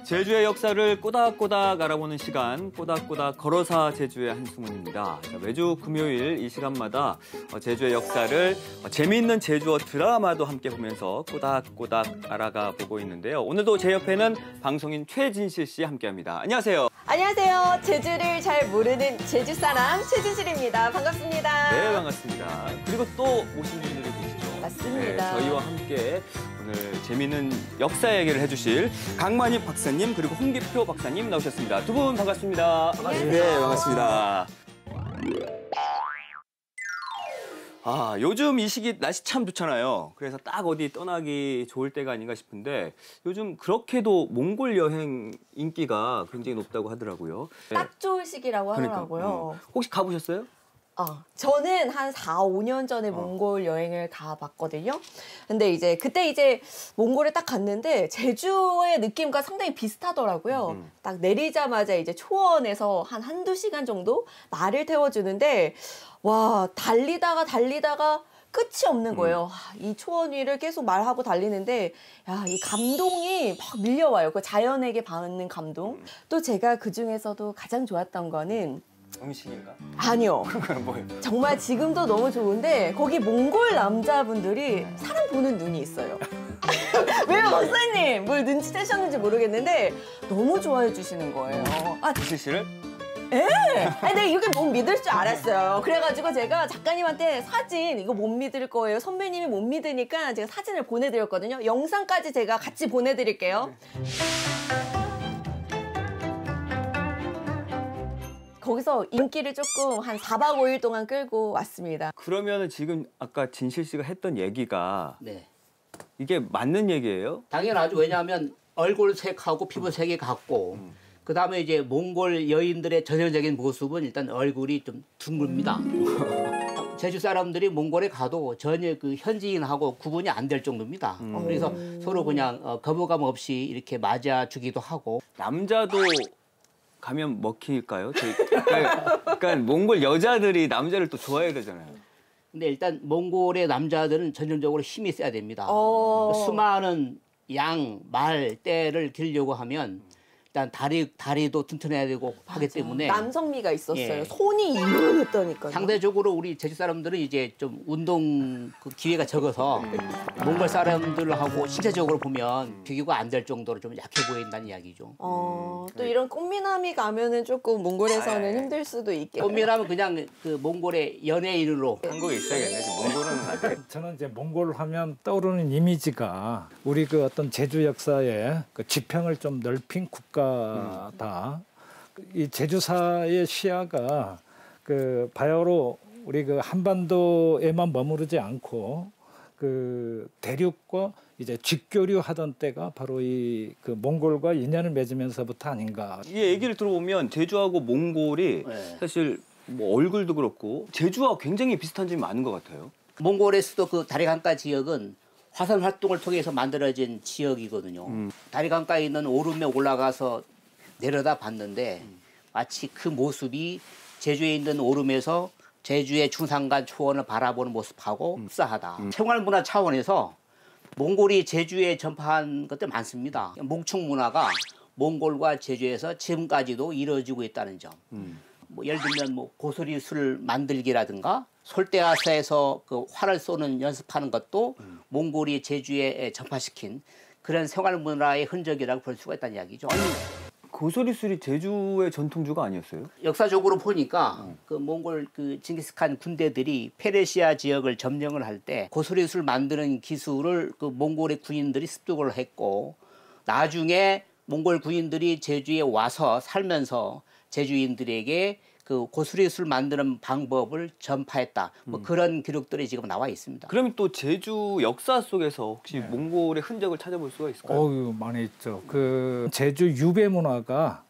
제주의 역사를 꼬닥꼬닥 알아보는 시간, 꼬닥꼬닥 걸어사 제주의 한승훈입니다. 매주 금요일 이 시간마다 제주의 역사를 재미있는 제주어 드라마도 함께 보면서 꼬닥꼬닥 알아가 보고 있는데요. 오늘도 제 옆에는 방송인 최진실 씨 함께합니다. 안녕하세요. 안녕하세요. 제주를 잘 모르는 제주 사람 최진실입니다. 반갑습니다. 네, 반갑습니다. 그리고 또 오신 분들이 계시죠. 맞습니다. 네, 저희와 함께 오늘 재미있는 역사 얘기를 해주실 강만익 박사님 그리고 홍기표 박사님 나오셨습니다. 두 분 반갑습니다. 반갑습니다. 네, 반갑습니다. 요즘 이 시기 날씨 참 좋잖아요. 그래서 딱 어디 떠나기 좋을 때가 아닌가 싶은데 요즘 그렇게도 몽골 여행 인기가 굉장히 높다고 하더라고요. 딱 좋을 시기라고 하더라고요. 혹시 가보셨어요? 저는 한 4, 5년 전에 몽골 여행을 가봤거든요. 근데 그때 몽골에 딱 갔는데 제주의 느낌과 상당히 비슷하더라고요. 딱 내리자마자 초원에서 한두 시간 정도 말을 태워주는데 와, 달리다가 끝이 없는 거예요. 이 초원 위를 계속 말하고 달리는데 이 감동이 막 밀려와요. 그 자연에게 받는 감동. 또 제가 그중에서도 가장 좋았던 거는 음식인가? 아니요. 그건 뭐예요? 정말 지금도 너무 좋은데 거기 몽골 남자분들이 사람 보는 눈이 있어요. 왜요, 박사님? 뭘 눈치채셨는지 모르겠는데 너무 좋아해 주시는 거예요. 진실 씨를? 예. 근데 이렇게 못 믿을 줄 알았어요. 그래가지고 제가 작가님한테 사진 이거 못 믿을 거예요. 선배님이 못 믿으니까 제가 사진을 보내드렸거든요. 영상까지 제가 같이 보내드릴게요. 거기서 인기를 조금 한 4박 5일 동안 끌고 왔습니다. 그러면 지금 아까 진실 씨가 했던 얘기가 네. 이게 맞는 얘기예요? 당연하죠. 왜냐하면 얼굴색하고 피부색이 같고 그다음에 몽골 여인들의 전형적인 모습은 일단 얼굴이 좀 둥글입니다. 제주 사람들이 몽골에 가도 전혀 그 현지인하고 구분이 안 될 정도입니다. 그래서 서로 그냥 거부감 없이 이렇게 맞아주기도 하고. 남자도 가면 먹힐까요? 그러니까 몽골 여자들이 남자를 또 좋아해야 되잖아요. 근데 일단 몽골의 남자들은 전형적으로 힘이 세야 됩니다. 수많은 양, 말, 떼를 기르려고 하면 일단 다리도 튼튼해야 되고 하기 때문에 남성미가 있었어요. 예. 손이 이만했다니까요. 상대적으로 우리 제주 사람들은 좀 운동 그 기회가 적어서 몽골 사람들하고 신체적으로 보면 비교가 안 될 정도로 좀 약해 보인다는 이야기죠. 또 이런 꽃미남이 가면은 조금 몽골에서는 힘들 수도 있겠네요. 꽃미남은 그냥 그 몽골의 연예인으로. 한국에 있어야겠네. 몽골은 안 돼. 저는 몽골 하면 떠오르는 이미지가 우리 그 어떤 제주 역사의 그 지평을 좀 넓힌 국가다. 이 제주사의 시야가 그 바야흐로 우리 그 한반도에만 머무르지 않고 그 대륙과 직교류하던 때가 바로 이 그 몽골과 인연을 맺으면서부터 아닌가. 이 얘기를 들어보면 제주하고 몽골이 사실 뭐 얼굴도 그렇고 제주와 굉장히 비슷한 점이 많은 것 같아요. 몽골의 수도 그 다리강가 지역은 화산 활동을 통해서 만들어진 지역이거든요. 다리강가에 있는 오름에 올라가서 내려다 봤는데 마치 그 모습이 제주에 있는 오름에서 제주의 중산간 초원을 바라보는 모습하고 흡사하다. 생활문화 차원에서 몽골이 제주에 전파한 것들 많습니다. 목축 문화가 몽골과 제주에서 지금까지도 이루어지고 있다는 점. 뭐 예를 들면 고소리 술 만들기라든가 솔대야사에서 그 활을 쏘는 연습하는 것도 몽골이 제주에 전파시킨 그런 생활 문화의 흔적이라고 볼 수가 있다는 이야기죠. 아니, 고소리술이 제주의 전통주가 아니었어요? 역사적으로 보니까 그 몽골 그 징기스칸 군대들이 페르시아 지역을 점령을 할 때 고소리술 만드는 기술을 그 몽골의 군인들이 습득을 했고 나중에 몽골 군인들이 제주에 와서 살면서 제주인들에게 그 고수리술 만드는 방법을 전파했다. 뭐 그런 기록들이 지금 나와 있습니다. 그러면 또 제주 역사 속에서 혹시 몽골의 흔적을 찾아볼 수가 있을까요? 많이 있죠. 그 제주 유배 문화가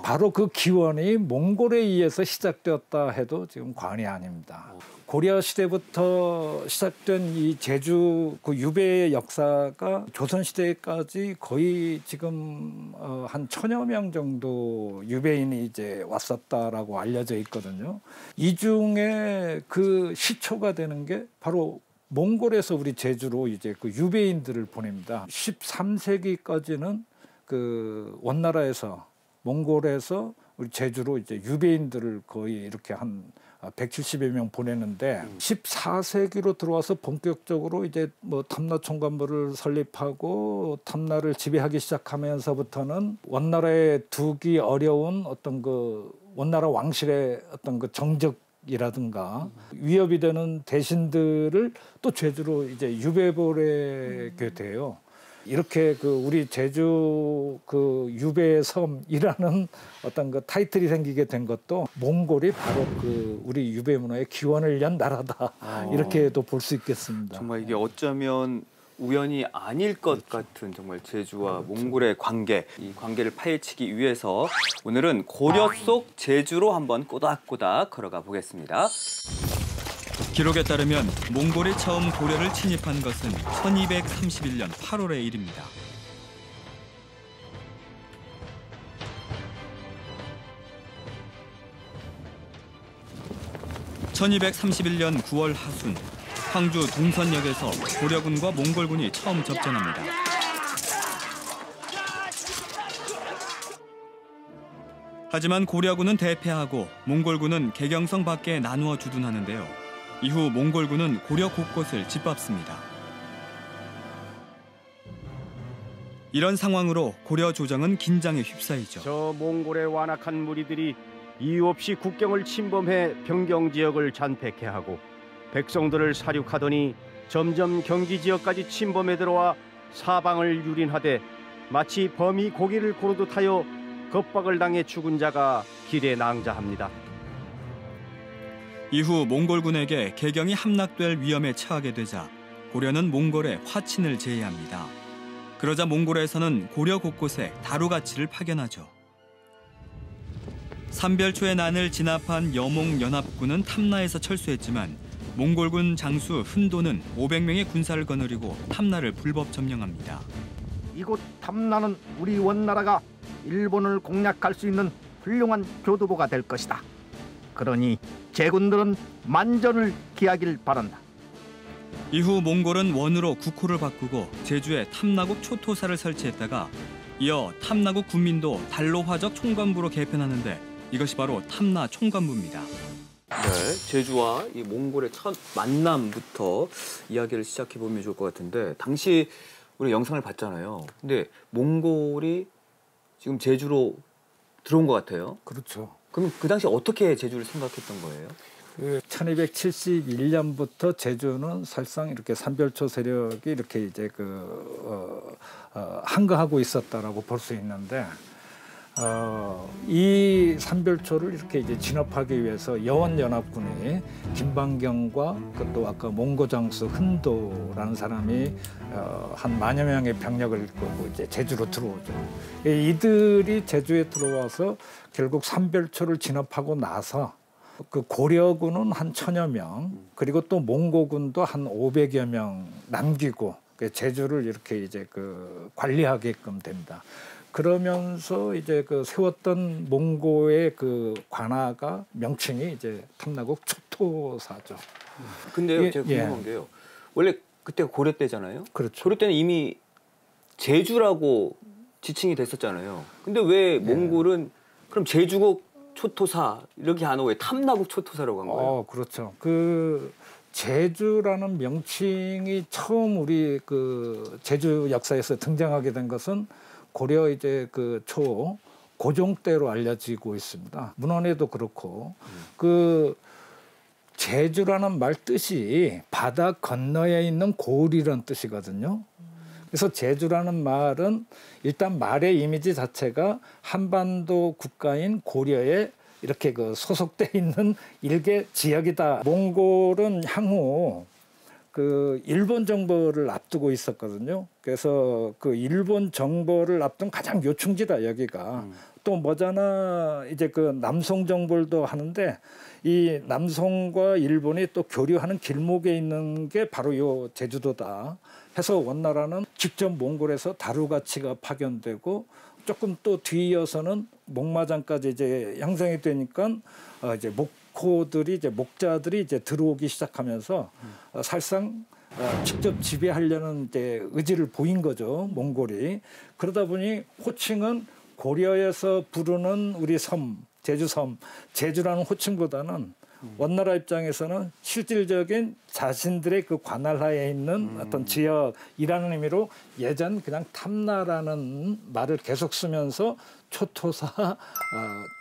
바로 그 기원이 몽골에 의해서 시작되었다 해도 지금 과언이 아닙니다. 고려 시대부터 시작된 이 제주 그 유배의 역사가 조선 시대까지 거의 지금 한 1000여 명 정도 유배인이 왔었다라고 알려져 있거든요. 이 중에 그 시초가 되는 게 바로 몽골에서 우리 제주로 그 유배인들을 보냅니다. 13세기까지는 그 원나라에서 몽골에서 우리 제주로 이제 유배인들을 거의 이렇게 한 170여 명 보내는데 14세기로 들어와서 본격적으로 이제 뭐 탐나 총관부를 설립하고 탐나를 지배하기 시작하면서부터는 원나라에 두기 어려운 어떤 그 원나라 왕실의 어떤 그 정적이라든가 위협이 되는 대신들을 또 제주로 이제 유배 보내게 돼요. 이렇게 그 우리 제주 그 유배의 섬이라는 어떤 그 타이틀이 생기게 된 것도 몽골이 바로 그 우리 유배 문화의 기원을 연 나라다. 이렇게도 볼 수 있겠습니다. 정말 이게 어쩌면 우연이 아닐 것 같은 정말 제주와 몽골의 관계, 이 관계를 파헤치기 위해서 오늘은 고려 속 제주로 한번 꼬닥꼬닥 걸어가 보겠습니다. 기록에 따르면 몽골이 처음 고려를 침입한 것은 1231년 8월의 일입니다. (1231년 9월) 하순 황주 동선역에서 고려군과 몽골군이 처음 접전합니다. 하지만 고려군은 대패하고 몽골군은 개경성 밖에 나누어 주둔하는데요. 이후 몽골군은 고려 곳곳을 짓밟습니다. 이런 상황으로 고려 조정은 긴장에 휩싸이죠. 저 몽골의 완악한 무리들이 이유 없이 국경을 침범해 변경 지역을 잔뜩해 하고 백성들을 사륙하더니 점점 경기 지역까지 침범해 들어와 사방을 유린하되 마치 범이 고기를 고르듯 하여 겁박을 당해 죽은 자가 길에 낭자합니다. 이후 몽골군에게 개경이 함락될 위험에 처하게 되자 고려는 몽골에 화친을 제의합니다. 그러자 몽골에서는 고려 곳곳에 다루가치를 파견하죠. 삼별초의 난을 진압한 여몽연합군은 탐나에서 철수했지만 몽골군 장수 훈도는 500명의 군사를 거느리고 탐나를 불법 점령합니다. 이곳 탐나는 우리 원나라가 일본을 공략할 수 있는 훌륭한 교두보가 될 것이다. 그러니 제군들은 만전을 기하길 바란다. 이후 몽골은 원으로 국호를 바꾸고 제주에 탐나국 초토사를 설치했다가 이어 탐나국 군민도 단로화적 총관부로 개편하는데 이것이 바로 탐나 총관부입니다. 네, 제주와 이 몽골의 첫 만남부터 이야기를 시작해보면 좋을 것 같은데 당시 우리 영상을 봤잖아요. 근데 몽골이 지금 제주로 들어온 것 같아요. 그렇죠. 그럼 그 당시 어떻게 제주를 생각했던 거예요? 1271년부터 제주는 사실상 이렇게 삼별초 세력이 이렇게 이제 항거하고 있었다라고 볼 수 있는데 이 삼별초를 이렇게 이제 진압하기 위해서 여원연합군이 김방경과 또 아까 몽고 장수 훈도라는 사람이 한 10,000여 명의 병력을 이끌고 이제 제주로 들어오죠. 이들이 제주에 들어와서 결국 삼별초를 진압하고 나서 그 고려군은 한 1,000여 명, 그리고 또 몽고군도 한 500여 명 남기고 제주를 이렇게 이제 관리하게끔 됩니다. 그러면서 이제 세웠던 몽고의 관아가 명칭이 이제 탐나국 초토사죠. 근데요, 제가 궁금한 게요. 원래 그때가 고려 때잖아요. 그렇죠. 고려 때는 이미 제주라고 지칭이 됐었잖아요. 근데 왜 몽골은 그럼 제주국 초토사 이렇게 안 하고 왜 탐나국 초토사라고 한 거예요? 그렇죠. 제주라는 명칭이 처음 우리 제주 역사에서 등장하게 된 것은 고려 이제 초 고종 때로 알려지고 있습니다. 문헌에도 그렇고 제주라는 말 뜻이 바다 건너에 있는 고을이라는 뜻이거든요. 그래서 제주라는 말은 일단 말의 이미지 자체가 한반도 국가인 고려에 이렇게 소속돼 있는 일개 지역이다. 몽골은 향후 일본 정벌을 앞두고 있었거든요. 그래서 일본 정벌을 앞둔 가장 요충지다 여기가. 또 머자나 이제 남송 정벌도 하는데 이 남송과 일본이 또 교류하는 길목에 있는 게 바로 요 제주도다. 해서 원나라는 직접 몽골에서 다루가치가 파견되고 조금 또 뒤이어서는 목마장까지 이제 형성이 되니까 이제 목자들이 이제 들어오기 시작하면서 사실상 직접 지배하려는 이제 의지를 보인 거죠, 몽골이. 그러다 보니 호칭은 고려에서 부르는 우리 섬, 제주섬, 제주라는 호칭보다는 원나라 입장에서는 실질적인 자신들의 그 관할하에 있는 어떤 지역이라는 의미로 예전 그냥 탐나라는 말을 계속 쓰면서 초토사,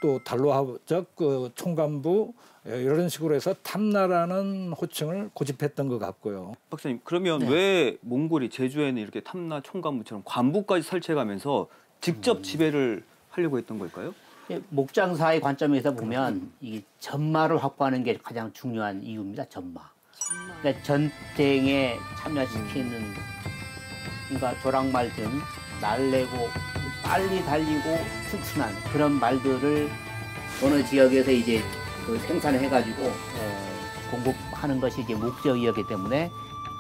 또 단로하적 그 총간부 이런 식으로 해서 탐나라는 호칭을 고집했던 것 같고요. 박사님, 그러면 왜 몽골이 제주에는 이렇게 탐나 총간부처럼 관부까지 설치해가면서 직접 지배를 하려고 했던 걸까요? 목장사의 관점에서 보면 이 전마를 확보하는 게 가장 중요한 이유입니다. 전마. 그러니까 전쟁에 참여시키는 그러니까 조랑말 등 날래고 빨리 달리고 튼튼한 그런 말들을 어느 지역에서 이제 그 생산을 해가지고 공급하는 것이 이제 목적이었기 때문에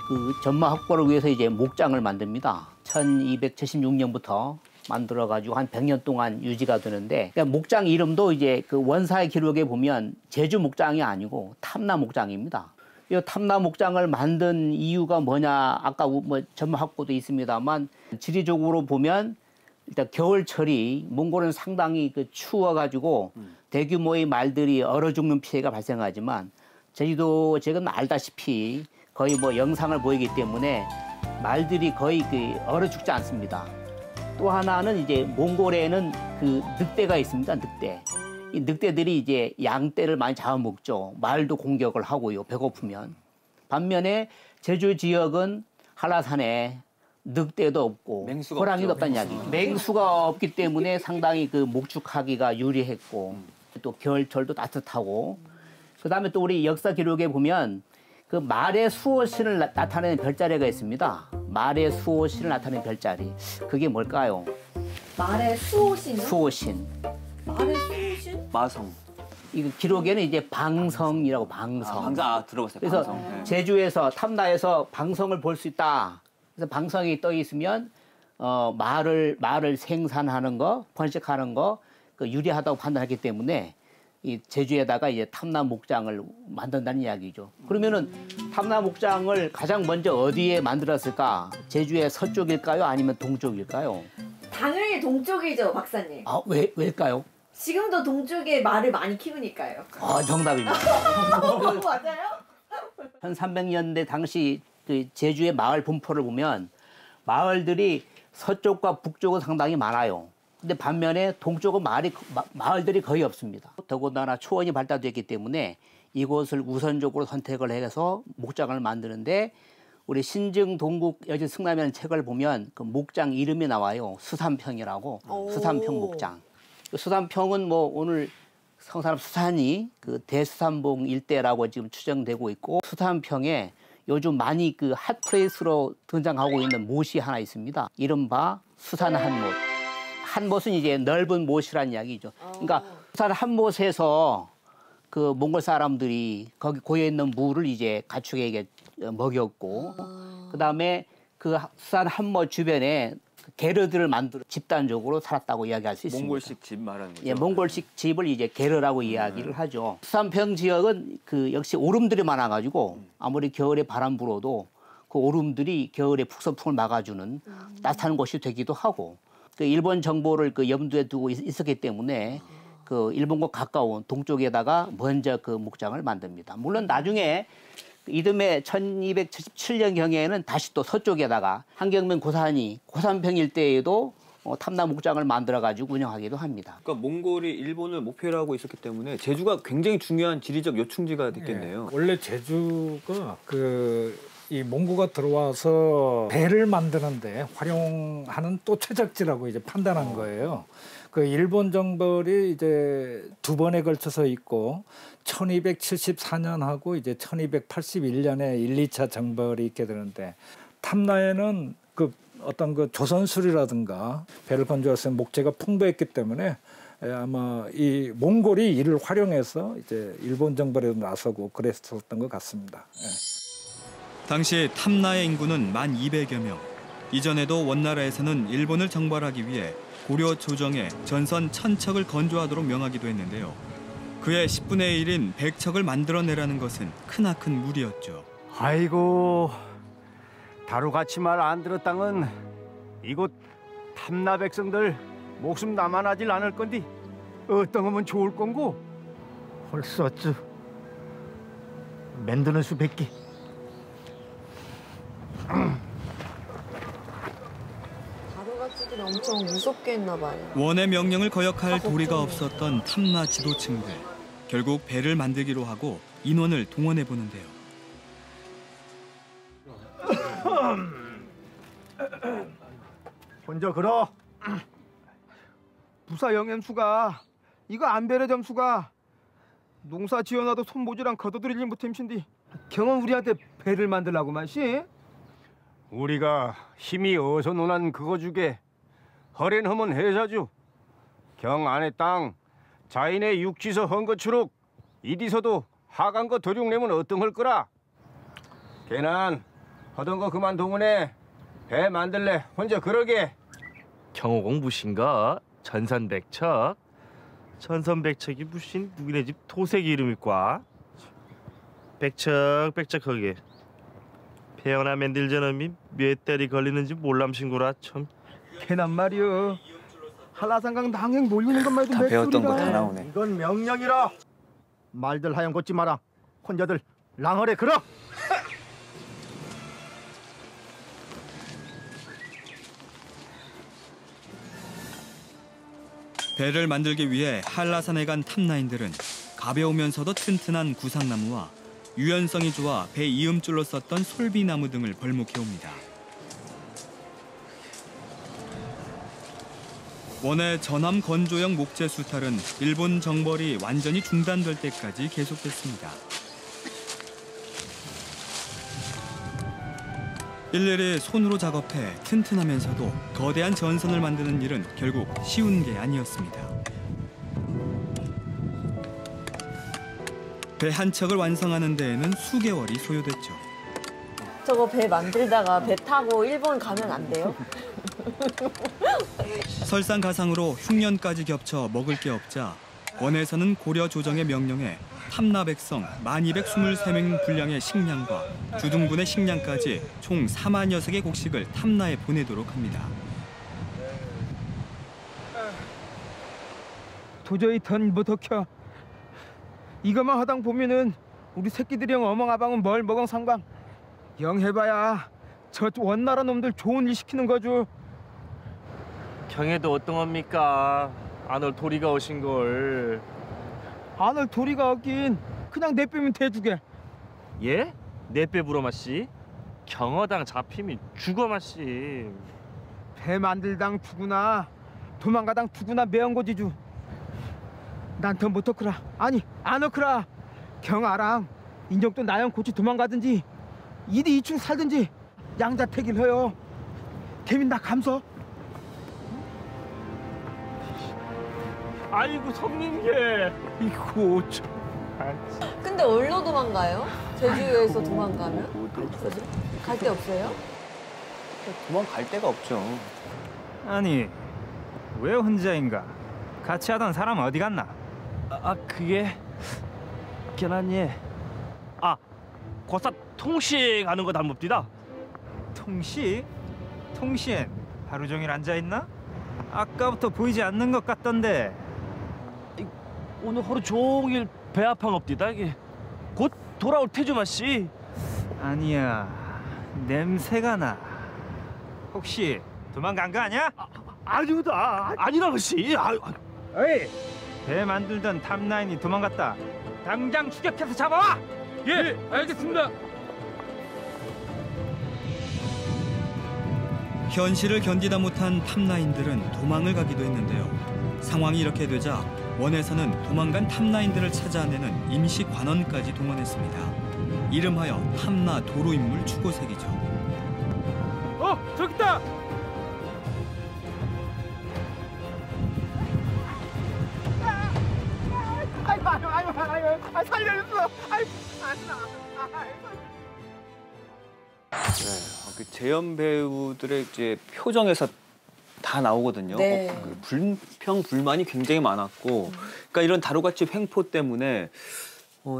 그 전마 확보를 위해서 이제 목장을 만듭니다. 1276년부터 만들어가지고 한 100년 동안 유지가 되는데, 그러니까 목장 이름도 이제 그 원사의 기록에 보면 제주 목장이 아니고 탐나 목장입니다. 이 탐나 목장을 만든 이유가 뭐냐, 아까 뭐 전마 확보도 있습니다만 지리적으로 보면 일단 겨울철이 몽골은 상당히 그 추워가지고 대규모의 말들이 얼어 죽는 피해가 발생하지만 제주도 지금 알다시피 거의 뭐 영상을 보이기 때문에 말들이 거의 그 얼어 죽지 않습니다. 또 하나는 이제 몽골에는 그 늑대가 있습니다. 늑대. 이 늑대들이 이제 양떼를 많이 잡아먹죠. 말도 공격을 하고요. 배고프면. 반면에 제주 지역은 한라산에 늑대도 없고 호랑이도 없다는 이야기. 맹수가 없기 때문에 상당히 그 목축하기가 유리했고 또 겨울철도 따뜻하고 그다음에 또 우리 역사 기록에 보면 그 말의 수호신을 나타내는 별자리가 있습니다. 말의 수호신을 나타내는 별자리. 그게 뭘까요? 말의 수호신이요? 수호신. 말의 수호신? 마성. 이 기록에는 이제 방성이라고 방성. 방성 들어봤어요. 그래서 방성. 네. 제주에서 탐나에서 방성을 볼 수 있다. 그래서 방성이 떠 있으면 말을 생산하는 거, 번식하는 거 그 유리하다고 판단했기 때문에 이 제주에다가 이제 탐나 목장을 만든다는 이야기죠. 그러면은 탐나 목장을 가장 먼저 어디에 만들었을까? 제주의 서쪽일까요? 아니면 동쪽일까요? 당연히 동쪽이죠, 박사님. 아, 왜일까요? 지금도 동쪽에 말을 많이 키우니까요. 아, 정답입니다. 맞아요? 1300년대 당시 그 제주의 마을 분포를 보면 마을들이 서쪽과 북쪽은 상당히 많아요. 근데 반면에 동쪽은 마을들이 거의 없습니다. 더군다나 초원이 발달됐기 때문에 이곳을 우선적으로 선택을 해서 목장을 만드는데 우리 신증 동국 여진 승남이라는 책을 보면 그 목장 이름이 나와요. 수산평이라고. 수산평 목장. 수산평은 뭐 오늘 성산읍 수산이 그 대수산봉 일대라고 지금 추정되고 있고 수산평에 요즘 많이 그 핫플레이스로 등장하고 있는 못이 하나 있습니다. 이른바 수산 한못. 한못은 이제 넓은 못이라는 이야기죠. 그러니까 수산 한못에서 그 몽골 사람들이 거기 고여 있는 물을 이제 가축에게 먹였고, 그 다음에 그 수산 한못 주변에 게르들을 만들어 집단적으로 살았다고 이야기할 수 있습니다. 몽골식 집 말하는 거죠. 예, 몽골식 집을 이제 게르라고 이야기를 하죠. 수산평 지역은 그 역시 오름들이 많아가지고 아무리 겨울에 바람 불어도 그 오름들이 겨울에 북서풍을 막아주는 따뜻한 곳이 되기도 하고, 그 일본 정보를 그 염두에 두고 있었기 때문에 그 일본과 가까운 동쪽에다가 먼저 그 목장을 만듭니다. 물론 나중에 이듬해 1277년 경에는 다시 또 서쪽에다가 한경면 고산평 일대에도 탐나 목장을 만들어 가지고 운영하기도 합니다. 그러니까 몽골이 일본을 목표로 하고 있었기 때문에 제주가 굉장히 중요한 지리적 요충지가 됐겠네요. 네, 원래 제주가 이 몽고가 들어와서 배를 만드는데 활용하는 또 최적지라고 이제 판단한 거예요. 그 일본 정벌이 이제 두 번에 걸쳐서 있고 1274년하고 이제 1281년에 1, 2차 정벌이 있게 되는데 탐나에는 그 어떤 그 조선술이라든가 배를 건조할 수 있는 목재가 풍부했기 때문에 아마 이 몽골이 이를 활용해서 이제 일본 정벌에 나서고 그랬었던 것 같습니다. 당시 탐나의 인구는 1200여 명. 이전에도 원나라에서는 일본을 정벌하기 위해 고려 조정에 전선 1000척을 건조하도록 명하기도 했는데요. 그의 10분의 1인 100척을 만들어내라는 것은 크나큰 무리였죠. 아이고, 다루같이 말 안 들었다는 이곳 탐나 백성들 목숨 남아나질 않을 건디 어떤 거면 좋을 건고. 홀수어쭈 만드는 수백기. 다루가치들이 엄청 무섭게 했나 봐요. 원의 명령을 거역할 도리가 없었던 탐나 지도층들. 결국 배를 만들기로 하고 인원을 동원해 보는데요. 먼저 걸어. 부사 영엠수가 이거 안배려 점수가 농사 지어놔도 손모지랑 걷어들이지 못함신디 경은 우리한테 배를 만들라고만 씨. 우리가 힘이 어서 논한 그거 주게 허렌 허문 해사주 경 안의 땅 자인의 육지서 헌거추록 이디서도 하간 거 도륙내면 어떤 걸 거라. 걔는 하던 거 그만 동원해. 배 만들래 혼자 그러게. 경호공 무신가? 전선백척? 전선백척이 무신 누구네 집 도색 이름일까? 백척하게 배어나 만들자 놈이 몇 달이 걸리는지 몰람신고라 참. 걔난 말이여 한라산강 낭행 몰리는 것만 해도 다 배웠던 거 다 나오네. 이건 명령이라. 말들 하영 걷지 마라. 혼자들 랑허래 걸어. 배를 만들기 위해 한라산에 간 탐라인들은 가벼우면서도 튼튼한 구상나무와 유연성이 좋아 배 이음줄로 썼던 솔비나무 등을 벌목해옵니다. 원의 전함 건조형 목재 수탈은 일본 정벌이 완전히 중단될 때까지 계속됐습니다. 일일이 손으로 작업해 튼튼하면서도 거대한 전선을 만드는 일은 결국 쉬운 게 아니었습니다. 배 한 척을 완성하는 데에는 수개월이 소요됐죠. 저거 배 만들다가 배 타고 일본 가면 안 돼요? 설상가상으로 흉년까지 겹쳐 먹을 게 없자 원에서는 고려 조정의 명령에 탐나 백성 1223명 분량의 식량과 주둔군의 식량까지 총 4만여 석의 곡식을 탐나에 보내도록 합니다. 도저히 던 못어켜. 이것만 하당 보면은 우리 새끼들이 영 어멍아방은 뭘 먹엉 상방. 영 해봐야 저 원나라 놈들 좋은 일 시키는 거죠. 경에도 어떤 겁니까? 안올 도리가 오신 걸. 안을 도리가 없긴 그냥 내빼면 대주게. 예? 내빼 부러마씨? 경어당 잡히면 죽어마씨. 배 만들당 죽으나 도망가당 죽으나 매운거지주. 난 더 못어크라. 아니 안 어크라. 경아랑 인정도 나영 고치 도망가든지 이리 이충 살든지 양자택일 허요. 개민 나 감서. 아이고 성님께 이거 참. 근데 어디로 도망가요? 제주에서 도망가면? 갈 데 없어요? 도망갈 데가 없죠. 아니 왜 혼자인가? 같이 하던 사람 어디 갔나? 그게 견한이 고사 통시 가는 거 담봅디다. 통시? 통시엔 하루 종일 앉아있나? 아까부터 보이지 않는 것 같던데. 오늘 하루 종일 배 아팡 없디다. 이게 곧 돌아올 테주마씨. 아니야 냄새가 나. 혹시 도망간 거 아니야? 아니오다. 아니라마씨. 어이 배 만들던 탑라인이 도망갔다. 당장 추격해서 잡아와. 예 알겠습니다. 현실을 견디다 못한 탑라인들은 도망을 가기도 했는데요. 상황이 이렇게 되자 원에서는 도망간 탑라인들을 찾아내는 임시 관원까지 동원했습니다. 이름하여 탐나 도로인물 추고색이죠. 저기 있다. 아이고 살려줬어. 그 재연 배우들의 이제 표정에서 다 나오거든요. 네. 불평 불만이 굉장히 많았고, 그러니까 이런 다루가치 횡포 때문에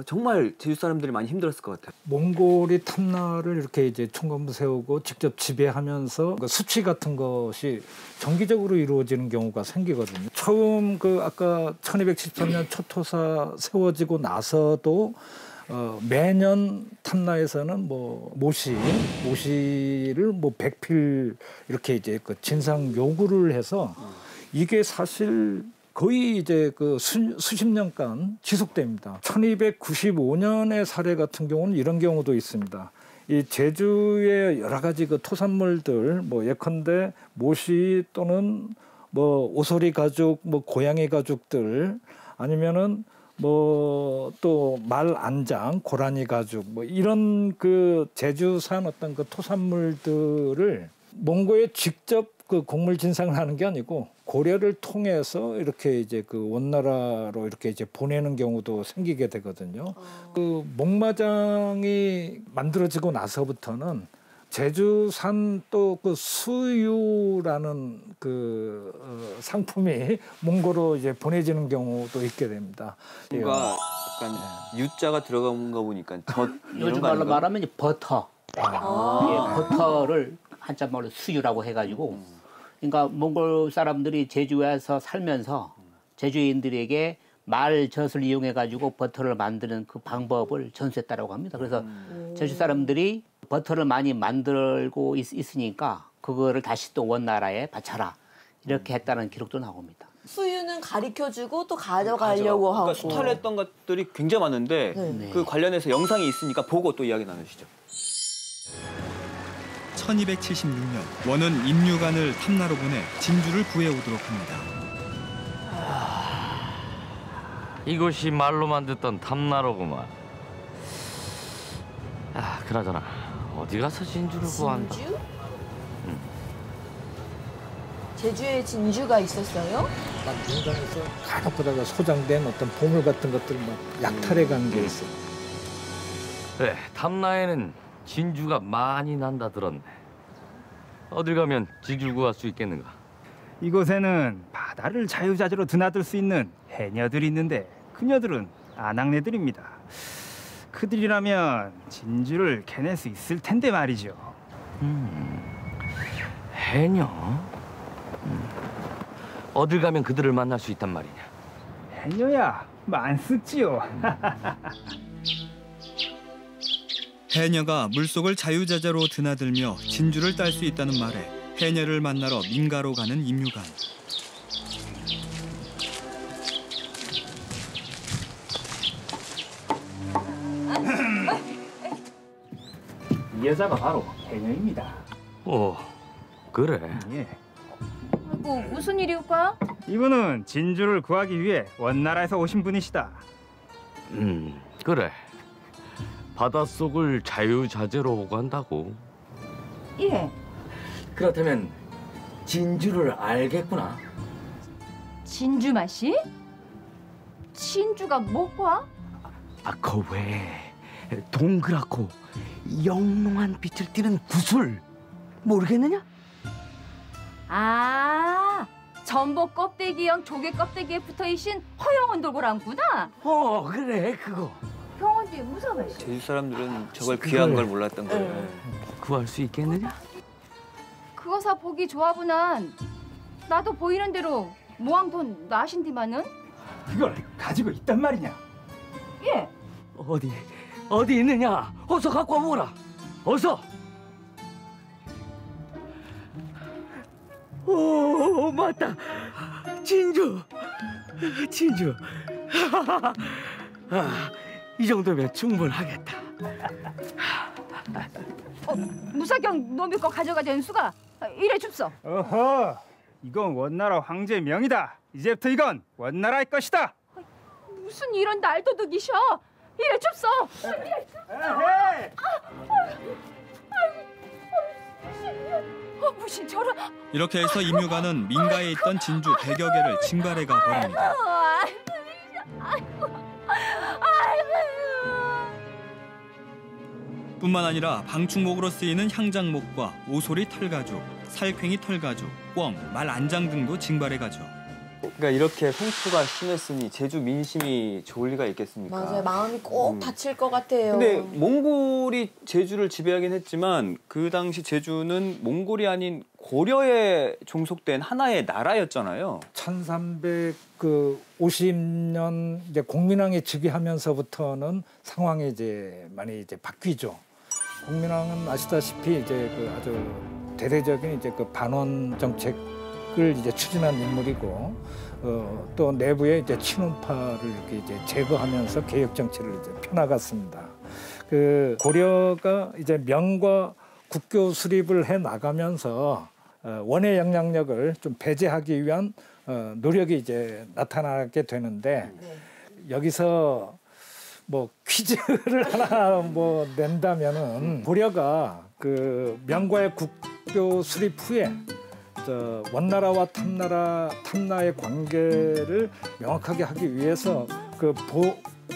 정말 제주 사람들이 많이 힘들었을 것 같아요. 몽골이 탐나를 이렇게 이제 총검부 세우고 직접 지배하면서 그 수치 같은 것이 정기적으로 이루어지는 경우가 생기거든요. 처음 그 아까 1213년 초토사 세워지고 나서도 매년 탐나에서는 뭐 모시를 뭐 100필 이렇게 이제 그 진상 요구를 해서 이게 사실 거의 이제 그 수십 년간 지속됩니다. 1295년의 사례 같은 경우는 이런 경우도 있습니다. 이 제주의 여러 가지 그 토산물들, 뭐 예컨대 모시 또는 뭐 오소리 가죽, 뭐 고양이 가죽들, 아니면은 뭐 또 말 안장, 고라니 가죽, 뭐 이런 그 제주산 어떤 그 토산물들을 몽고에 직접 그 곡물 진상을 하는 게 아니고 고려를 통해서 이렇게 이제 그 원나라로 이렇게 이제 보내는 경우도 생기게 되거든요. 그 목마장이 만들어지고 나서부터는 제주산 또 그 수유라는 그 상품이 몽고로 이제 보내지는 경우도 있게 됩니다. 뭔가 약간 유자가 들어간 거 보니까 요즘 말로 말하면 이제 버터. 예, 버터를 한자말로 수유라고 해가지고. 그러니까 몽골 사람들이 제주에서 살면서 제주인들에게 말젖을 이용해가지고 버터를 만드는 그 방법을 전수했다라고 합니다. 그래서 제주 사람들이 버터를 많이 만들고 있으니까 그거를 다시 또 원나라에 바쳐라 이렇게 했다는 기록도 나옵니다. 수유는 가르쳐주고 또 가져가려고 하고. 그러니까 수탈했던 것들이 굉장히 많은데 네. 그 관련해서 영상이 있으니까 보고 또 이야기 나누시죠. 1276년 원은 임류관을 탐나로 보내 진주를 구해오도록 합니다. 이곳이 말로만 듣던 탐나로구만. 그나저나 어디 가서 진주를 구한다. 진주? 제주에 진주가 있었어요? 민간에서 간혹 보다가 소장된 어떤 보물 같은 것들 막 약탈해 가는 게 있어요. 그래, 탐나에는 진주가 많이 난다 들었네. 어딜 가면 진주를 구할 수 있겠는가? 이곳에는 바다를 자유자재로 드나들 수 있는 해녀들이 있는데 그녀들은 아낙네들입니다. 그들이라면 진주를 캐낼 수 있을 텐데 말이죠. 해녀? 어딜 가면 그들을 만날 수 있단 말이냐? 해녀야 만쓱지요. 해녀가 물속을 자유자재로 드나들며 진주를 딸 수 있다는 말에 해녀를 만나러 민가로 가는 임류관. 이 여자가 바로 해녀입니다. 그래? 예. 아이고, 무슨 일이올까? 이분은 진주를 구하기 위해 원나라에서 오신 분이시다. 그래. 바닷속을 자유자재로 오간다고. 예. 그렇다면 진주를 알겠구나. 진주 맛이? 진주가 뭐과? 그 외에 동그랗고 영롱한 빛을 띠는 구슬 모르겠느냐? 전복 껍데기형 조개 껍데기에 붙어있신 허영은 돌고랑구나. 그래 그거. 병원지 무슨 맛이? 제주 사람들은 저걸 귀한 걸 몰랐던 거예요. 구할 수 있겠느냐? 그거사 보기 좋아보난 나도 보이는 대로 모항돈 나신디만은. 그걸 가지고 있단 말이냐? 예. 어디 있느냐? 어서 갖고 와보라. 어서. 맞다. 진주. 이 정도면 충분하겠다. 무사경 놈이 거 가져가자는 수가 이래 줍소. 어허, 이건 원나라 황제의 명이다. 이제부터 이건 원나라의 것이다. 무슨 이런 날도둑이셔. 이래 줍소. 무슨 저런. 이렇게 해서 임유관은 민가에 있던 진주 100여 개를 징발해 가 버립니다. 뿐만 아니라 방충목으로 쓰이는 향장목과 오소리 털가죽, 살쾡이 털가죽, 꿩, 말 안장 등도 징발해 가죠. 그러니까 이렇게 횡포가 심했으니 제주 민심이 좋을 리가 있겠습니까? 맞아요. 마음이 꼭 다칠 것 같아요. 근데 몽골이 제주를 지배하긴 했지만 그 당시 제주는 몽골이 아닌 고려에 종속된 하나의 나라였잖아요. 1350년 이제 공민왕이 즉위하면서부터는 상황이 이제 많이 이제 바뀌죠. 공민왕은 아시다시피 이제 그 아주 대대적인 이제 그 반원 정책을 이제 추진한 인물이고, 또 내부에 이제 친운파를 이렇게 이제 제거하면서 개혁 정치를 이제 펴나갔습니다. 그 고려가 이제 명과 국교 수립을 해 나가면서 원의 영향력을 좀 배제하기 위한 노력이 이제 나타나게 되는데, 여기서 뭐 퀴즈를 하나 뭐 낸다면은 고려가 그 명과의 국교 수립 후에 원나라와 탐나의 관계를 명확하게 하기 위해서 그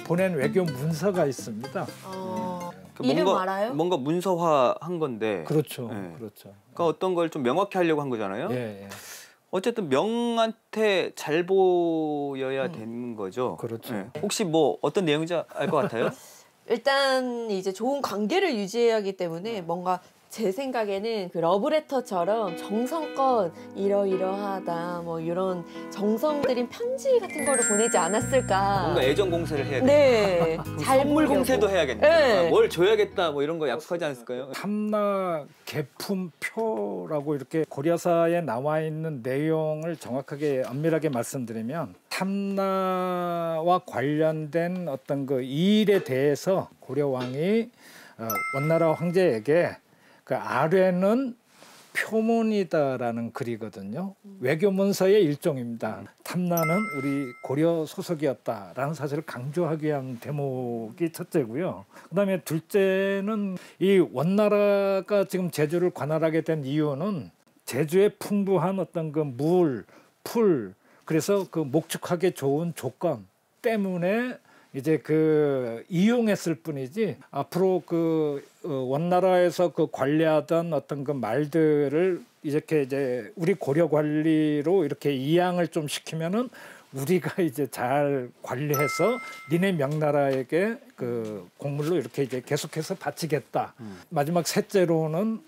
보낸 외교 문서가 있습니다. 이름 알아요? 뭔가 문서화한 건데. 그렇죠. 네. 그렇죠. 그러니까 어떤 걸 좀 명확히 하려고 한 거잖아요. 예, 예. 어쨌든 명한테 잘 보여야 되는 거죠. 그렇죠. 네. 혹시 뭐 어떤 내용인지 알 것 같아요? 일단 이제 좋은 관계를 유지해야 하기 때문에 뭔가 제 생각에는 그 러브레터처럼 정성껏 이러이러하다 뭐 이런 정성 들인 편지 같은 거를 보내지 않았을까. 뭔가 애정 공세를 해야 돼. 네. 잘 선물 공세도 해야겠네. 네. 뭘 줘야겠다 뭐 이런 거 약속하지 않았을까요? 탐나 계품표라고 이렇게 고려사에 나와 있는 내용을 정확하게 엄밀하게 말씀드리면, 탐나와 관련된 어떤 그 일에 대해서 고려 왕이 원나라 황제에게 그 아뢰는 표문이다라는 글이거든요. 외교 문서의 일종입니다. 탐나는 우리 고려 소속이었다라는 사실을 강조하기 위한 대목이 첫째고요. 그다음에 둘째는 이 원나라가 지금 제주를 관할하게 된 이유는 제주의 풍부한 어떤 그 물, 풀, 그래서 그 목축하기 좋은 조건 때문에 이제 그 이용했을 뿐이지, 앞으로 그 원나라에서 그 관리하던 어떤 그 말들을 이렇게 이제 우리 고려 관리로 이렇게 이양을 좀 시키면은 우리가 이제 잘 관리해서 니네 명나라에게 그 곡물로 이렇게 이제 계속해서 바치겠다. 마지막 셋째로는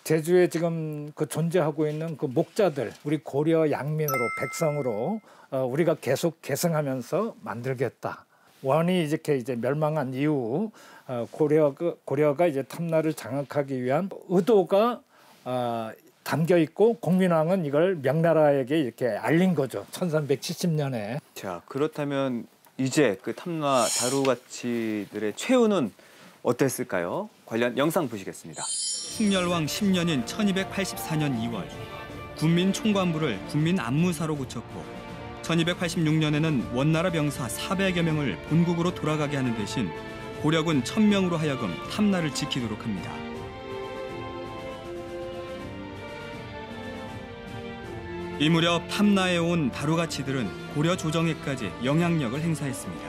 제주에 지금 그 존재하고 있는 그 목자들, 우리 고려 양민으로, 백성으로 우리가 계속 계승하면서 만들겠다. 원이 이렇게 이제 멸망한 이후 고려가 이제 탐나를 장악하기 위한 의도가 담겨 있고, 공민왕은 이걸 명나라에게 이렇게 알린 거죠. 1370년에. 자, 그렇다면 이제 그 탐나 다루가치들의 최후는 어땠을까요? 관련 영상 보시겠습니다. 숭렬왕 10년인 1284년 2월 군민 총관부를 군민 안무사로 고쳤고, 1286년에는 원나라 병사 400여 명을 본국으로 돌아가게 하는 대신 고려군 1000명으로 하여금 탐나를 지키도록 합니다. 이 무렵 탐나에 온 다루가치들은 고려 조정에까지 영향력을 행사했습니다.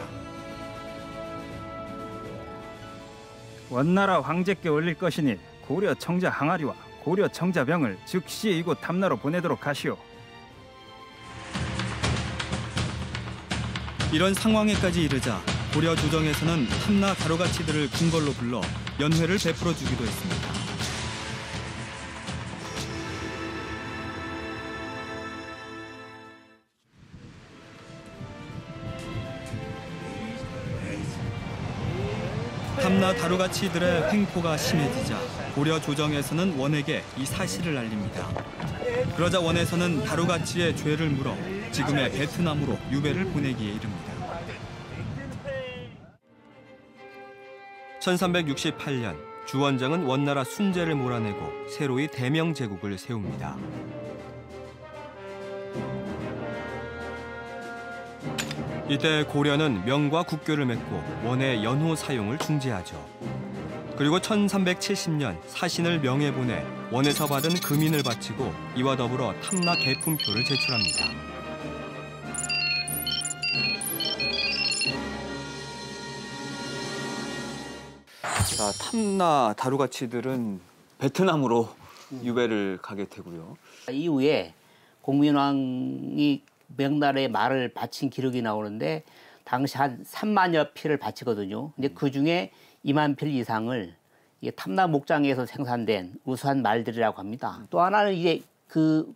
원나라 황제께 올릴 것이니 고려 청자 항아리와 고려 청자병을 즉시 이곳 탐나로 보내도록 하시오. 이런 상황에까지 이르자 고려 조정에서는 탐나 다루가치들을 궁궐로 불러 연회를 베풀어 주기도 했습니다. 탐나 다루가치들의 횡포가 심해지자 고려 조정에서는 원에게 이 사실을 알립니다. 그러자 원에서는 다루가치의 죄를 물어 지금의 베트남으로 유배를 보내기에 이릅니다. 1368년 주원장은 원나라 순제를 몰아내고 새로이 대명제국을 세웁니다. 이때 고려는 명과 국교를 맺고 원의 연호 사용을 중지하죠. 그리고 1370년 사신을 명에 보내 원에서 받은 금인을 바치고 이와 더불어 탐나 계품표를 제출합니다. 자, 탐나 다루가치들은 베트남으로 유배를 가게 되고요. 이후에 공민왕이 명나라에 말을 바친 기록이 나오는데 당시 한 3만여 필을 바치거든요. 근데 그 중에 2만 필 이상을 이게 탐나 목장에서 생산된 우수한 말들이라고 합니다. 또 하나는 이제 그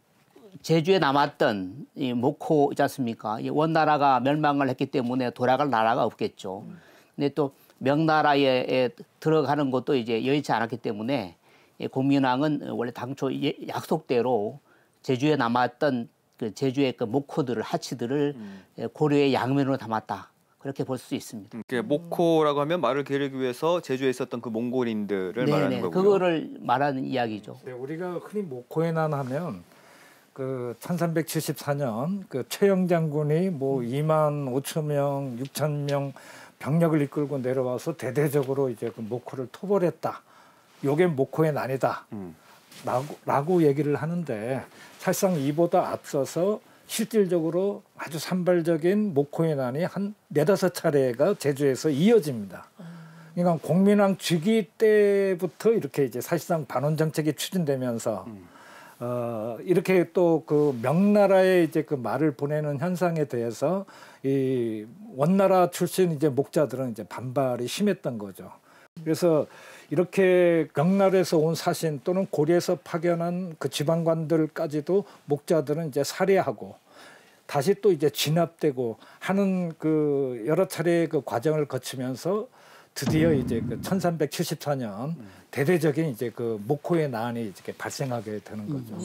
제주에 남았던 이 목호 있지 않습니까? 이 원나라가 멸망을 했기 때문에 돌아갈 나라가 없겠죠. 근데 또 명나라에 들어가는 것도 이제 여의치 않았기 때문에 공민왕은 원래 당초 약속대로 제주에 남았던 그 제주의 그 목호들을 하치들을 고려의 양면으로 담았다. 그렇게 볼 수 있습니다. 목호라고 하면 말을 기르기 위해서 제주에 있었던 그 몽골인들을 말하는 거고요. 그거를 말하는 이야기죠. 네, 우리가 흔히 목호의 난 하면 그 1374년 그 최영 장군이 뭐 2만 5천 명, 6천 명 병력을 이끌고 내려와서 대대적으로 이제 그 목호를 토벌했다. 요게 목호의 난이다. 라고 얘기를 하는데 사실상 이보다 앞서서 실질적으로 아주 산발적인 목호의 난이 한 4-5차례가 제주에서 이어집니다. 그러니까 공민왕 즉위 때부터 이렇게 이제 사실상 반원 정책이 추진되면서 이렇게 또 그 명나라에 이제 그 말을 보내는 현상에 대해서 이 원나라 출신 이제 목자들은 이제 반발이 심했던 거죠. 그래서 이렇게 명나라에서 온 사신 또는 고려에서 파견한 그 지방관들까지도 목자들은 이제 살해하고 다시 또 이제 진압되고 하는 그 여러 차례의 그 과정을 거치면서 드디어 이제 그 1374년 대대적인 이제 그 목호의 난이 이렇게 발생하게 되는 거죠.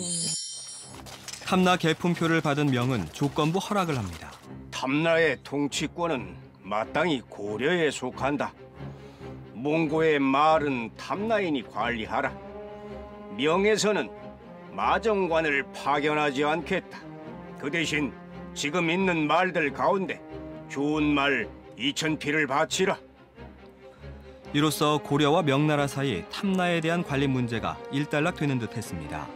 탐나 계품표를 받은 명은 조건부 허락을 합니다. 탐나의 통치권은 마땅히 고려에 속한다. 몽고의 말은 탐나인이 관리하라. 명에서는 마정관을 파견하지 않겠다. 그 대신 지금 있는 말들 가운데 좋은 말 2,000필을 바치라. 이로써 고려와 명나라 사이 탐나에 대한 관리 문제가 일단락되는 듯했습니다.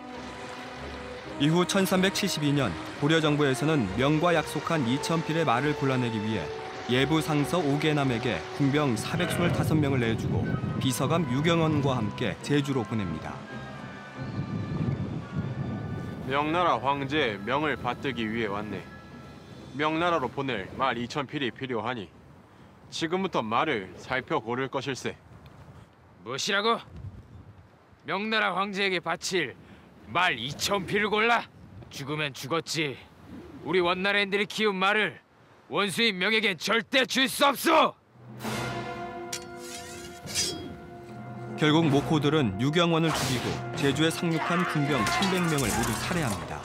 이후 1372년 고려 정부에서는 명과 약속한 2,000필의 말을 골라내기 위해 예부 상서 오계남에게 군병 425명을 내주고 비서감 유경원과 함께 제주로 보냅니다. 명나라 황제의 명을 받들기 위해 왔네. 명나라로 보낼 말 2,000필이 필요하니 지금부터 말을 살펴고를 것일세. 무엇이라고? 명나라 황제에게 바칠 말 2,000필을 골라? 죽으면 죽었지. 우리 원나라인들이 키운 말을 원수인 명에겐 절대 줄 수 없어! 결국 목호들은 유경원을 죽이고 제주에 상륙한 군병 1,100명을 모두 살해합니다.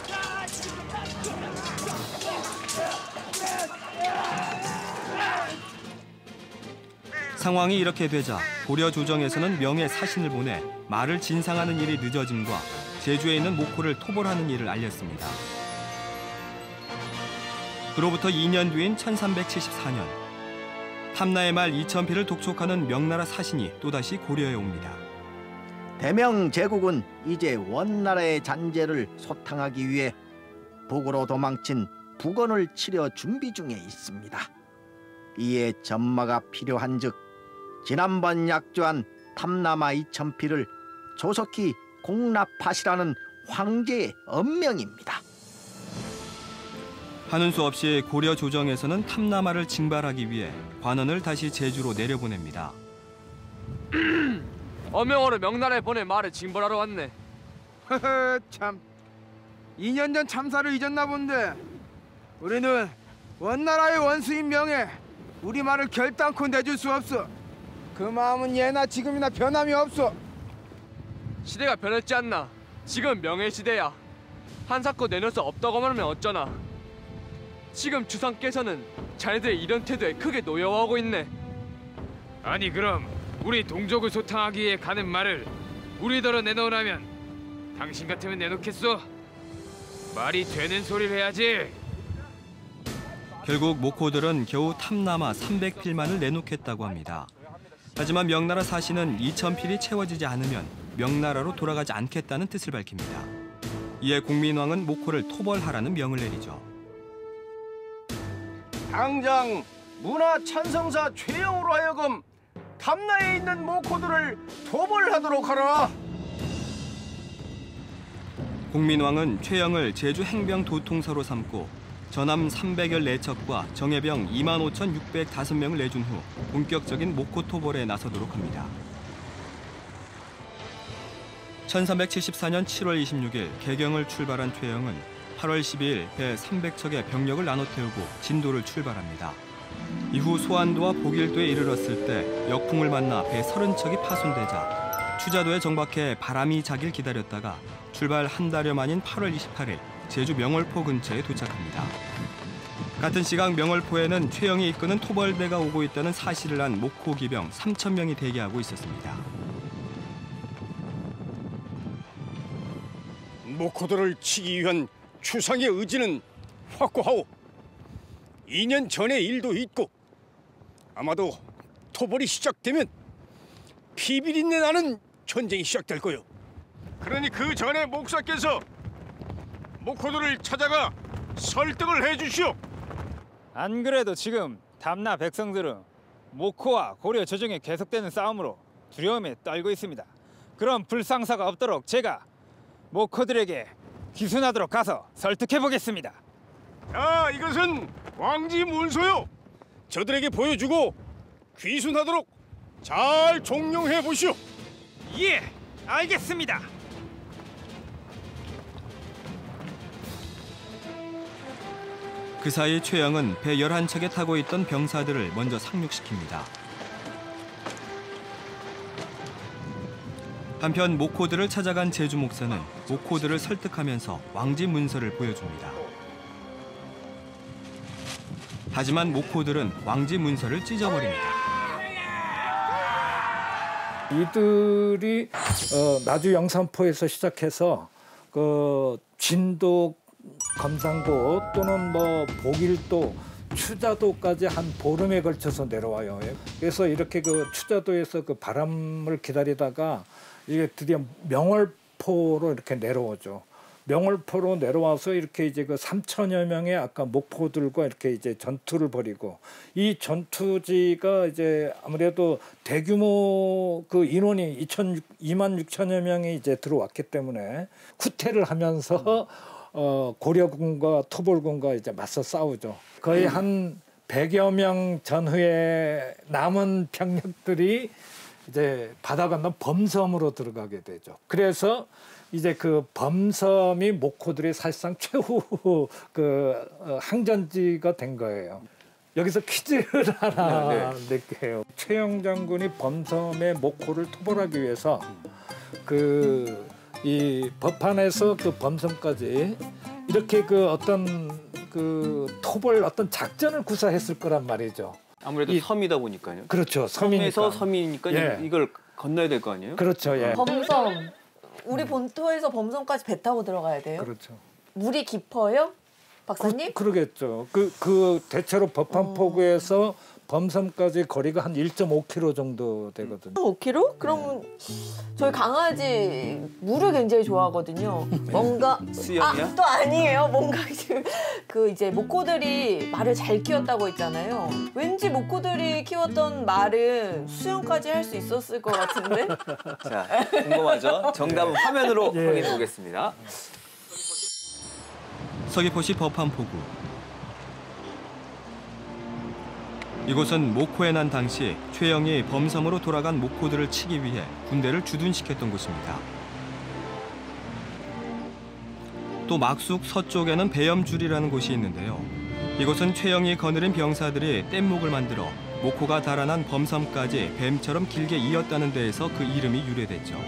상황이 이렇게 되자 고려 조정에서는 명의 사신을 보내 말을 진상하는 일이 늦어짐과 제주에 있는 목호를 토벌하는 일을 알렸습니다. 그로부터 2년 뒤인 1374년 탐나의 말 2,000필을 독촉하는 명나라 사신이 또다시 고려에 옵니다. 대명 제국은 이제 원나라의 잔재를 소탕하기 위해 북으로 도망친 북원을 치려 준비 중에 있습니다. 이에 전마가 필요한즉 지난번 약조한 탐나마 2,000필을 조속히 공납하시라는 황제의 엄명입니다. 하는 수 없이 고려 조정에서는 탐나마를 징발하기 위해 관원을 다시 제주로 내려보냅니다. 어명으로 명나라에 보낼 말을 징벌하러 왔네. 허허 참 2년 전 참사를 잊었나 본데 우리는 원나라의 원수인 명에 우리 말을 결단코 내줄 수 없어. 그 마음은 예나 지금이나 변함이 없어. 시대가 변했지 않나. 지금 명의 시대야. 한사코 내려서 없다고 말하면 어쩌나. 지금 주상께서는 자네들의 이런 태도에 크게 노여워하고 있네. 아니 그럼 우리 동족을 소탕하기 위해 가는 말을 우리더러 내놓으라면 당신 같으면 내놓겠소? 말이 되는 소리를 해야지. 결국 목호들은 겨우 탐나마 300필만을 내놓겠다고 합니다. 하지만 명나라 사신은 2,000필이 채워지지 않으면 명나라로 돌아가지 않겠다는 뜻을 밝힙니다. 이에 공민왕은 목호를 토벌하라는 명을 내리죠. 당장 문화찬성사 최영으로 하여금 탐나에 있는 목호들을 토벌하도록 하라. 공민왕은 최영을 제주 행병 도통사로 삼고 전함 314척과 정예병 25,605명을 내준 후 본격적인 목호 토벌에 나서도록 합니다. 1374년 7월 26일 개경을 출발한 최영은 8월 12일 배 300척의 병력을 나눠 태우고 진도를 출발합니다. 이후 소안도와 보길도에 이르렀을 때 역풍을 만나 배 30척이 파손되자 추자도에 정박해 바람이 자길 기다렸다가 출발 한 달여 만인 8월 28일 제주 명월포 근처에 도착합니다. 같은 시각 명월포에는 최영이 이끄는 토벌대가 오고 있다는 사실을 안 목호 기병 3,000명이 대기하고 있었습니다. 목호들을 치기 위한 추상의 의지는 확고하오. 2년 전의 일도 있고 아마도 토벌이 시작되면 피비린내 나는 전쟁이 시작될 거요. 그러니 그 전에 목사께서 목호들을 찾아가 설득을 해주시오. 안 그래도 지금 담나 백성들은 목호와 고려 조정에 계속되는 싸움으로 두려움에 떨고 있습니다. 그런 불상사가 없도록 제가 목호들에게 귀순하도록 가서 설득해 보겠습니다. 자, 이것은 왕지 문서요. 저들에게 보여주고 귀순하도록 잘 종용해 보시오. 예, 알겠습니다. 그 사이 최영은 배 11척에 타고 있던 병사들을 먼저 상륙시킵니다. 한편 목호들을 찾아간 제주 목사는 목호들을 설득하면서 왕지 문서를 보여줍니다. 하지만 목호들은 왕지 문서를 찢어버립니다. 이들이 나주 영산포에서 시작해서 그 진도, 검산도 또는 뭐 보길도, 추자도까지 한 보름에 걸쳐서 내려와요. 그래서 이렇게 그 추자도에서 그 바람을 기다리다가 이게 드디어 명월포로 이렇게 내려오죠. 명월포로 내려와서 이렇게 이제 그 3,000여 명의 아까 목포들과 이렇게 이제 전투를 벌이고, 이 전투지가 이제 아무래도 대규모 그 인원이 26,000여 명이 이제 들어왔기 때문에 후퇴를 하면서 고려군과 토벌군과 이제 맞서 싸우죠. 거의 한 100여 명 전후에 남은 병력들이 이제 바다 건너 범섬으로 들어가게 되죠. 그래서 이제 그 범섬이 목호들의 사실상 최후 항전지가 된 거예요. 여기서 퀴즈를 하나 낼게요. 최영 장군이 범섬의 목호를 토벌하기 위해서 이 법한에서 그 범섬까지 이렇게 그 어떤 그 토벌 어떤 작전을 구사했을 거란 말이죠. 아무래도 섬이다 보니까요. 그렇죠. 섬에서 섬이니까 예. 이걸 건너야 될 거 아니에요? 그렇죠. 예. 범섬. 우리 본토에서 범섬까지 배 타고 들어가야 돼요? 그렇죠. 물이 깊어요? 박사님? 그러겠죠. 그 대체로 법한포구에서 범섬까지 거리가 한 1.5km 정도 되거든요. 5km? 그러면 저희 강아지 물을 굉장히 좋아하거든요. 뭔가 수영이야? 또 아니에요. 뭔가 그 이제 목고들이 말을 잘 키웠다고 했잖아요. 왠지 목고들이 키웠던 말은 수영까지 할 수 있었을 것 같은데. 자, 궁금하죠? 정답은 화면으로 확인해 보겠습니다. 서귀포시 법한포구. 이곳은 목호에 난 당시 최영이 범섬으로 돌아간 목호들을 치기 위해 군대를 주둔시켰던 곳입니다. 또 막숙 서쪽에는 배염줄이라는 곳이 있는데요. 이곳은 최영이 거느린 병사들이 뗏목을 만들어 목호가 달아난 범섬까지 뱀처럼 길게 이었다는 데에서 그 이름이 유래됐죠.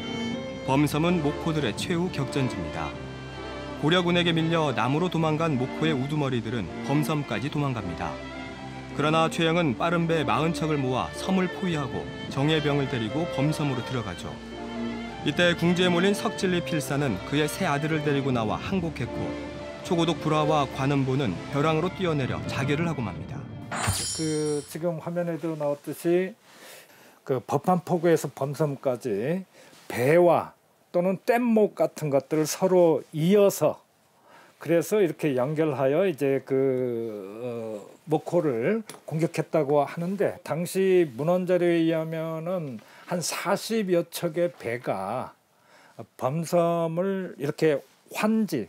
범섬은 목호들의 최후 격전지입니다. 고려군에게 밀려 남으로 도망간 목호의 우두머리들은 범섬까지 도망갑니다. 그러나 최영은 빠른 배 40척을 모아 섬을 포위하고 정예병을 데리고 범섬으로 들어가죠. 이때 궁지에 몰린 석진리 필사는 그의 세 아들을 데리고 나와 항복했고 초고독 불화와 관음보는 벼랑으로 뛰어내려 자결을 하고 맙니다. 지금 화면에도 나왔듯이 그 법한포구에서 범섬까지 배와 또는 뗏목 같은 것들을 서로 이어서 그래서 이렇게 연결하여 이제 목호를 공격했다고 하는데 당시 문헌 자료에 의하면은 한 40여 척의 배가 범섬을 이렇게 환지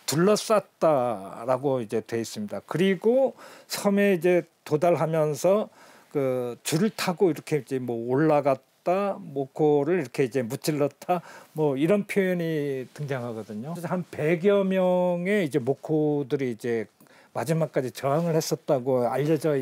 둘러쌌다라고 이제 돼 있습니다. 그리고 섬에 이제 도달하면서 그 줄을 타고 이렇게 이제 뭐 올라갔다, 모코를 이렇게 이제 무찔렀다, 뭐 이런 표현이 등장하거든요. 한 100여 명의 이제 모코들이 이제 마지막까지 저항을 했었다고 알려져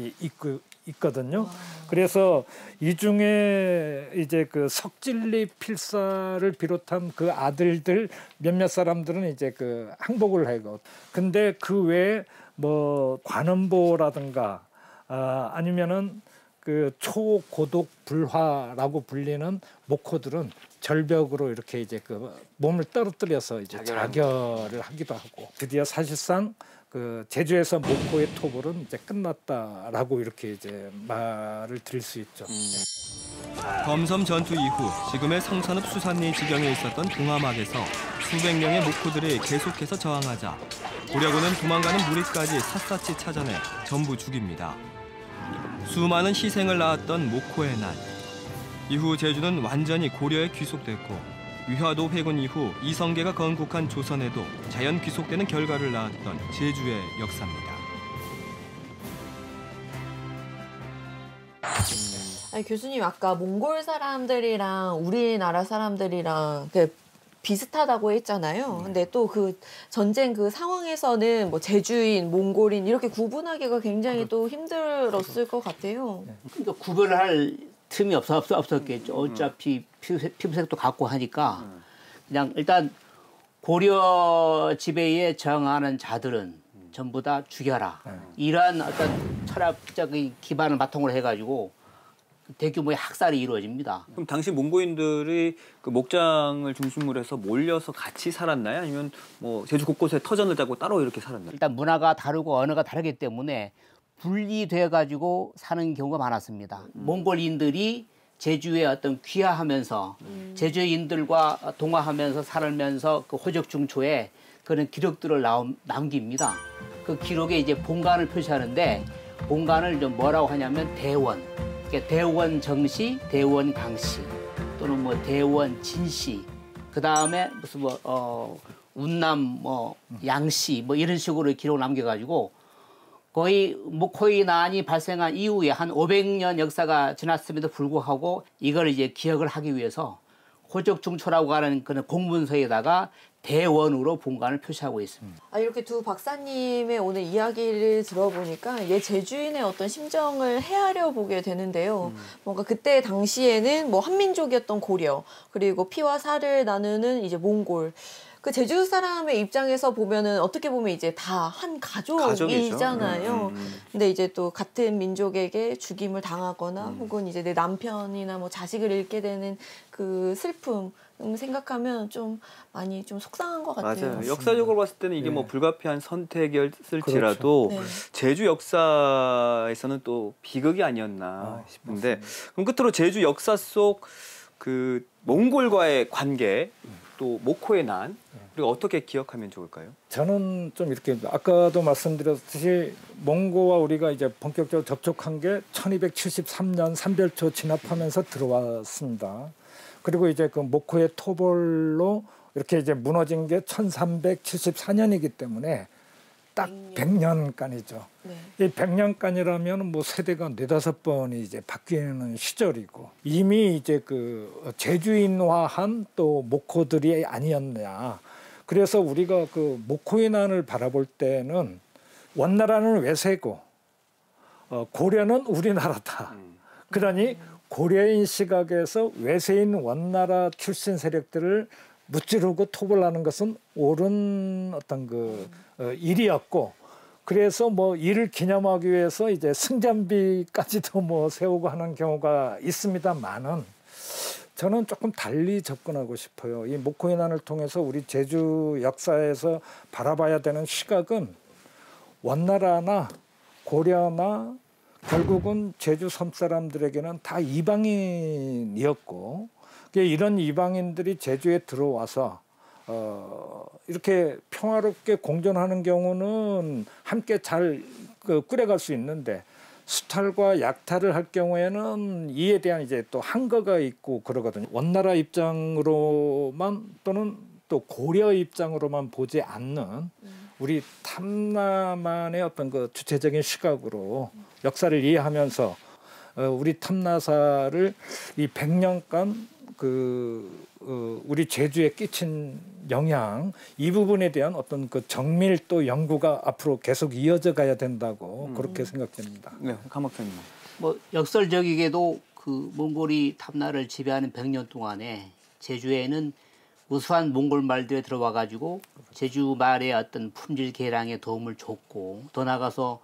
있거든요. 그래서 이 중에 이제 그 석진리 필사를 비롯한 그 아들들 몇몇 사람들은 이제 그 항복을 하고, 근데 그 외에 뭐 관음보라든가 아니면은 그 초고독 불화라고 불리는 모코들은 절벽으로 이렇게 이제 그 몸을 떨어뜨려서 이제 자결을 하기도 하고, 드디어 사실상 그 제주에서 모코의 토벌은 이제 끝났다라고 이렇게 이제 말을 드릴 수 있죠. 검섬 전투 이후 지금의 성산읍 수산리 지경에 있었던 동아막에서 수백 명의 모코들이 계속해서 저항하자 고려군은 도망가는 무리까지 샅샅이 찾아내 전부 죽입니다. 수많은 희생을 낳았던 모코의 난. 이후 제주는 완전히 고려에 귀속됐고 위화도 회군 이후 이성계가 건국한 조선에도 자연 귀속되는 결과를 낳았던 제주의 역사입니다. 아니, 교수님 아까 몽골 사람들이랑 우리나라 사람들이랑 비슷하다고 했잖아요. 근데 또 그 전쟁 그 상황에서는 뭐 제주인, 몽골인 이렇게 구분하기가 굉장히 또 힘들었을 것 같아요. 그러니까 구별을 할 틈이 없었겠죠. 어차피 피부색도 같고 하니까 그냥 일단 고려 지배에 저항하는 자들은 전부 다 죽여라. 이러한 어떤 철학적인 기반을 바탕으로 해가지고 대규모의 학살이 이루어집니다. 그럼 당시 몽고인들이 그 목장을 중심으로 해서 몰려서 같이 살았나요? 아니면 뭐 제주 곳곳에 터전을 짜고 따로 이렇게 살았나요? 일단 문화가 다르고 언어가 다르기 때문에 분리돼 가지고 사는 경우가 많았습니다. 몽골인들이 제주에 어떤 귀화하면서 제주인들과 동화하면서 살면서 그 호적중초에 그런 기록들을 남깁니다. 그 기록에 이제 본관을 표시하는데 본관을 좀 뭐라고 하냐면 대원, 그러니까 대원 정시, 대원 강시 또는 뭐 대원 진시, 그 다음에 무슨 뭐 운남 뭐 양시 뭐 이런 식으로 기록을 남겨가지고. 거의 모코의 난이 발생한 이후에 한 500년 역사가 지났음에도 불구하고 이걸 이제 기억을 하기 위해서 호적중초라고 하는 그런 공문서에다가 대원으로 본관을 표시하고 있습니다. 이렇게 두 박사님의 오늘 이야기를 들어보니까 옛 제주인의 어떤 심정을 헤아려 보게 되는데요. 뭔가 그때 당시에는 뭐 한민족이었던 고려, 그리고 피와 살을 나누는 이제 몽골. 그 제주 사람의 입장에서 보면은 어떻게 보면 이제 다 한 가족이잖아요. 근데 이제 또 같은 민족에게 죽임을 당하거나 혹은 이제 내 남편이나 뭐 자식을 잃게 되는 그 슬픔 생각하면 좀 많이 좀 속상한 것 같아요. 맞아요. 역사적으로 봤을 때는 이게 뭐 불가피한 선택이었을지라도 그렇죠. 제주 역사에서는 또 비극이 아니었나 싶은데, 그럼 끝으로 제주 역사 속 그 몽골과의 관계, 또 모코의 난, 우리가 어떻게 기억하면 좋을까요? 저는 좀 이렇게 아까도 말씀드렸듯이 몽고와 우리가 이제 본격적으로 접촉한 게 1273년 삼별초 진압하면서 들어왔습니다. 그리고 이제 그 모코의 토벌로 이렇게 이제 무너진 게 1374년이기 때문에 딱 100년간이죠. 네. 이 100년간이라면 뭐 세대가 4-5번이 이제 바뀌는 시절이고, 이미 이제 그 제주인화한 또 모코들이 아니었냐. 그래서 우리가 그 모코의 난을 바라볼 때는 원나라는 외세고 고려는 우리나라다. 그러니 고려인 시각에서 외세인 원나라 출신 세력들을 무찌르고 토벌하는 것은 옳은 어떤 그 일이었고, 그래서 뭐 이를 기념하기 위해서 이제 승전비까지도 뭐 세우고 하는 경우가 있습니다만은, 저는 조금 달리 접근하고 싶어요. 이 모코의 난을 통해서 우리 제주 역사에서 바라봐야 되는 시각은 원나라나 고려나 결국은 제주 섬 사람들에게는 다 이방인이었고, 이런 이방인들이 제주에 들어와서 이렇게 평화롭게 공존하는 경우는 함께 잘 꾸려갈 수 있는데, 수탈과 약탈을 할 경우에는 이에 대한 이제 또 한거가 있고 그러거든요. 원나라 입장으로만 또는 또 고려 입장으로만 보지 않는 우리 탐나만의 어떤 그 주체적인 시각으로 역사를 이해하면서 우리 탐나사를 이 100년간 우리 제주에 끼친 영향 이 부분에 대한 어떤 그 정밀도 연구가 앞으로 계속 이어져 가야 된다고 그렇게 생각됩니다. 네, 감옥사님. 뭐 역설적이게도 그 몽골이 탐나를 지배하는 100년 동안에 제주에는 우수한 몽골 말들이 들어와 가지고 제주 말의 어떤 품질 개량에 도움을 줬고 더 나아가서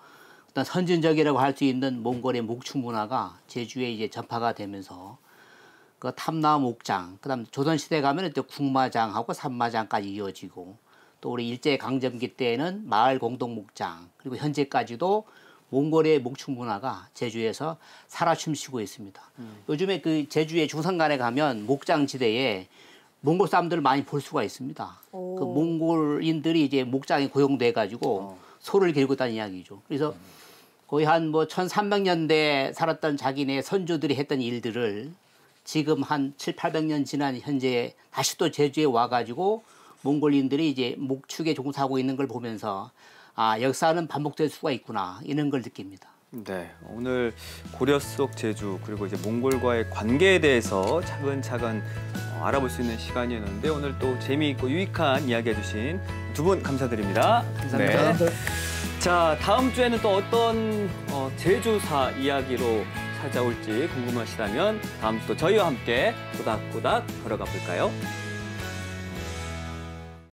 어떤 선진적이라고 할 수 있는 몽골의 목축 문화가 제주에 이제 전파가 되면서 그 탐나 목장, 그다음 조선 시대 가면은 또 국마장하고 산마장까지 이어지고 또 우리 일제 강점기 때에는 마을 공동 목장 그리고 현재까지도 몽골의 목축 문화가 제주에서 살아 춤추고 있습니다. 요즘에 그 제주의 중산간에 가면 목장 지대에 몽골 사람들을 많이 볼 수가 있습니다. 그 몽골인들이 이제 목장에 고용돼 가지고 소를 기르고 있다는 이야기죠. 그래서 거의 한 뭐 1300년대 살았던 자기네 선조들이 했던 일들을 지금 한 700~800년 지난 현재 다시 또 제주에 와가지고 몽골인들이 이제 목축에 종사하고 있는 걸 보면서 아, 역사는 반복될 수가 있구나 이런 걸 느낍니다. 네, 오늘 고려 속 제주 그리고 이제 몽골과의 관계에 대해서 차근차근 알아볼 수 있는 시간이었는데 오늘 또 재미있고 유익한 이야기 해주신 두 분 감사드립니다. 감사합니다. 네. 자, 다음 주에는 또 어떤 제주사 이야기로 찾아올지 궁금하시다면 다음 주 또 저희와 함께 꼬닥꼬닥 걸어가 볼까요?